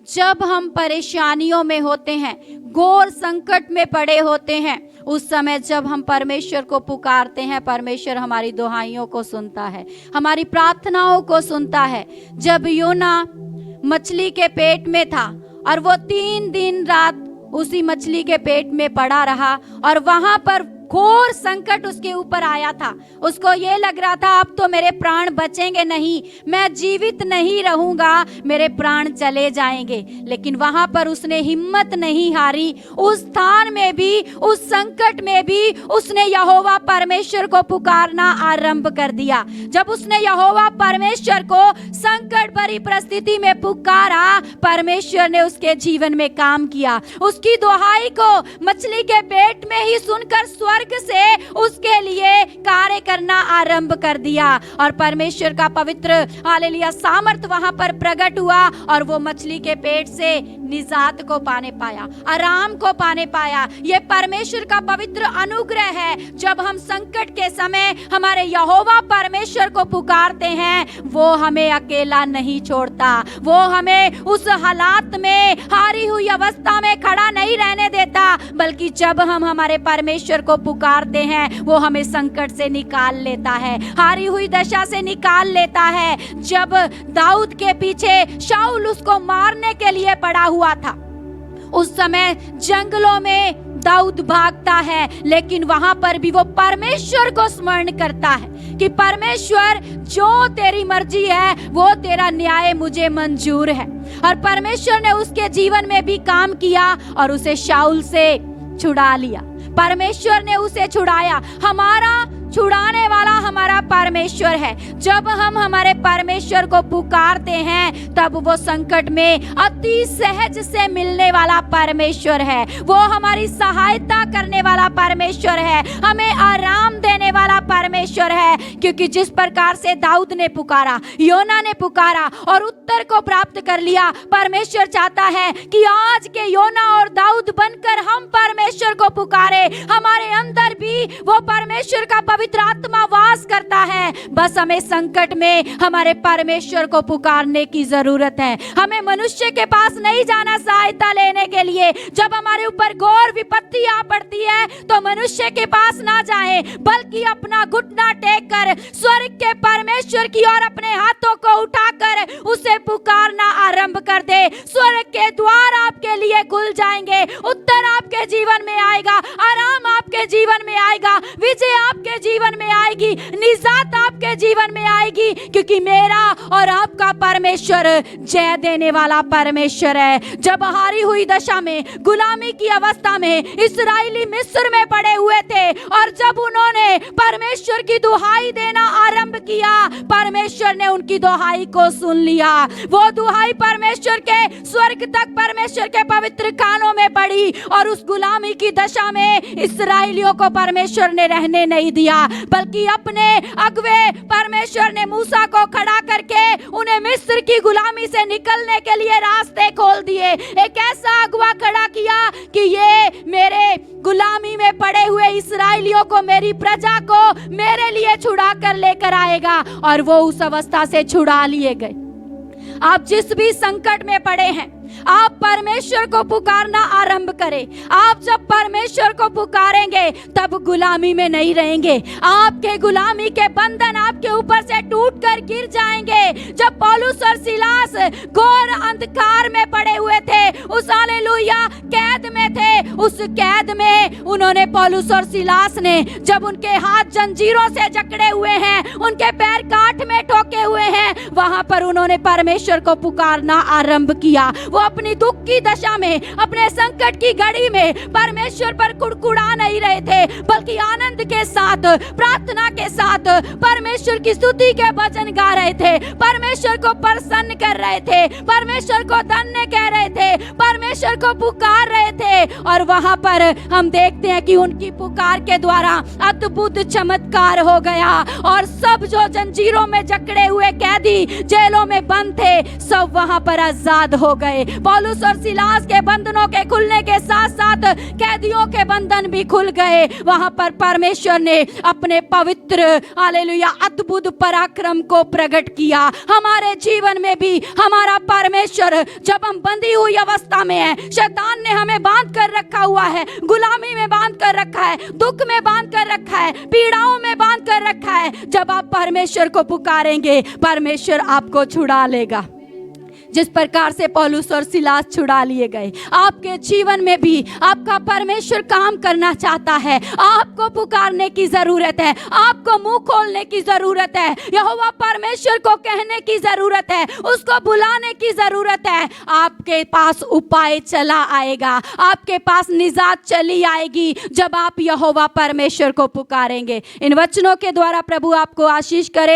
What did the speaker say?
जब हम परेशानियों में होते हैं, घोर संकट में पड़े होते हैं, उस समय जब हम परमेश्वर को पुकारते हैं, परमेश्वर हमारी दुहाइयों को सुनता है, हमारी प्रार्थनाओं को सुनता है। जब योना मछली के पेट में था और वो 3 दिन रात उसी मछली के पेट में पड़ा रहा और वहां पर घोर संकट उसके ऊपर आया था, उसको ये लग रहा था अब तो मेरे प्राण बचेंगे नहीं, मैं जीवित नहीं रहूंगा, मेरे प्राण चले जाएंगे। लेकिन वहां पर उसने हिम्मत नहीं हारी। उस स्थान में भी, उस संकट में भी उसने यहोवा परमेश्वर को पुकारना आरंभ कर दिया। जब उसने यहोवा परमेश्वर को संकट भरी परिस्थिति में पुकारा, परमेश्वर ने उसके जीवन में काम किया। उसकी दुहाई को मछली के पेट में ही सुनकर स्वर्ग से उसके लिए कार्य करना आरंभ कर दिया और परमेश्वर का पवित्र हालेलुया सामर्थ वहां पर प्रकट हुआ और वो मछली के पेट से निजात को पाने पाया, आराम को पाने पाया। ये परमेश्वर का पवित्र अनुग्रह है। जब हम संकट के समय हमारे यहोवा परमेश्वर को पुकारते हैं, वो हमें अकेला नहीं छोड़ता, वो हमें उस हालात में, हारी हुई अवस्था में खड़ा नहीं रहने देता, बल्कि जब हम हमारे परमेश्वर को पुकारते हैं, वो हमें संकट से निकाल लेता है, हारी हुई दशा से निकाल लेता है। जब दाऊद के पीछे शाऊल उसको मारने के लिए पड़ा हुआ था, उस समय जंगलों में दाऊद भागता है, लेकिन वहां पर भी वो परमेश्वर को स्मरण करता है कि परमेश्वर जो तेरी मर्जी है वो तेरा न्याय मुझे मंजूर है। और परमेश्वर ने उसके जीवन में भी काम किया और उसे शाऊल से छुड़ा लिया। परमेश्वर ने उसे छुड़ाया। हमारा छुड़ाने वाला हमारा परमेश्वर है। जब हम हमारे परमेश्वर को पुकारते हैं, तब वो संकट में अति सहज से मिलने वाला परमेश्वर है। वो हमारी सहायता करने वाला परमेश्वर है, हमें आराम देने वाला परमेश्वर है। क्योंकि जिस प्रकार से दाऊद ने पुकारा, योना ने पुकारा और उत्तर को प्राप्त कर लिया, परमेश्वर चाहता है कि आज के योना और दाऊद बनकर हम परमेश्वर को पुकारे। हमारे अंदर भी वो परमेश्वर का पवित्र आत्मा वास करता है। बस हमें संकट में हमारे परमेश्वर को पुकारने की जरूरत है। हमें मनुष्य के पास नहीं जाना सहायता लेने के लिए। जब हमारे ऊपर घोर विपत्ति आ पड़ती है, तो मनुष्य के पास ना जाएं, बल्कि अपना घुटना टेक कर स्वर्ग के परमेश्वर की ओर अपने हाथों को उठाकर उसे पुकारना आरंभ कर दे। स्वर्ग के द्वार आपके लिए खुल जाएंगे, उत्तर आपके जीवन में आएगा, आराम आपके जीवन में आएगा, विजय आपके जीवन में आएगी, निजात आपके जीवन में आएगी। क्योंकि मेरा और आपका परमेश्वर जय देने वाला परमेश्वर है। जब हारी हुई दशा में, गुलामी की अवस्था में इस्राएली मिस्र में पड़े हुए थे और जब उन्होंने परमेश्वर की दुहाई देना आरंभ किया, परमेश्वर ने उनकी दुहाई को सुन लिया। वो दुहाई परमेश्वर के स्वर्ग तक परमेश्वर के पवित्र कानों में पड़ी और उस गुलामी की दशा में इस्राएलियों को परमेश्वर ने रहने नहीं दिया, बल्कि अपने अगुवे परमेश्वर ने मूसा को खड़ा करके उन्हें मिस्र की गुलामी से निकलने के लिए रास्ते खोल दिए। एक ऐसा अगुवा खड़ा किया कि ये मेरे गुलामी में पड़े हुए इस्राएलियों को, मेरी प्रजा को मेरे लिए छुड़ा कर लेकर आएगा। और वो उस अवस्था से छुड़ा लिए गए। आप जिस भी संकट में पड़े हैं, आप परमेश्वर को पुकारना आरंभ करें। आप जब परमेश्वर को पुकारेंगे, तब गुलामी में नहीं रहेंगे। आपके गुलामी के बंधन आपके ऊपर से टूटकर गिर जाएंगे। जब पौलुस और सिलास घोर अंधकार में पड़े हुए थे, उस हालेलुया कैद में थे, उस कैद में उन्होंने, पौलुस और सिलास ने, जब उनके हाथ जंजीरों से जकड़े हुए हैं, उनके पैर काठ में ठोके हुए हैं, वहां पर उन्होंने परमेश्वर को पुकारना आरंभ किया। वो अपनी दुख की दशा में, अपने संकट की घड़ी में परमेश्वर पर कुड़कुड़ा नहीं रहे थे, बल्कि आनंद के साथ, प्रार्थना के साथ परमेश्वर की स्तुति के वचन गा रहे थे, परमेश्वर को प्रसन्न कर रहे थे, परमेश्वर को धन्य कह रहे थे, परमेश्वर को पुकार रहे थे। और वहां पर हम देखते हैं कि उनकी पुकार के द्वारा अद्भुत चमत्कार हो गया और सब जो जंजीरों में जकड़े हुए कैदी, जेलों में बंद थे, सब वहां पर आजाद हो गए। पौलुस और सिलास के बंधनों के खुलने के साथ साथ कैदियों के बंधन भी खुल गए। वहां पर परमेश्वर ने अपने पवित्र हालेलुया अद्भुत पराक्रम को प्रकट किया। हमारे जीवन में भी हमारा परमेश्वर, जब हम बंधी हुई अवस्था में है, शैतान ने हमें बांध कर रखा हुआ है, गुलामी में बांध कर रखा है, दुख में बांध कर रखा है, पीड़ाओं में बांध कर रखा है, जब आप परमेश्वर को पुकारेंगे परमेश्वर आपको छुड़ा लेगा। जिस प्रकार से पौलुस और सिलास छुड़ा लिए गए, आपके जीवन में भी आपका परमेश्वर काम करना चाहता है। आपको पुकारने की जरूरत है, आपको मुंह खोलने की जरूरत है, यहोवा परमेश्वर को कहने की जरूरत है, उसको बुलाने की जरूरत है। आपके पास उपाय चला आएगा, आपके पास निजात चली आएगी जब आप यहोवा परमेश्वर को पुकारेंगे। इन वचनों के द्वारा प्रभु आपको आशीष करे।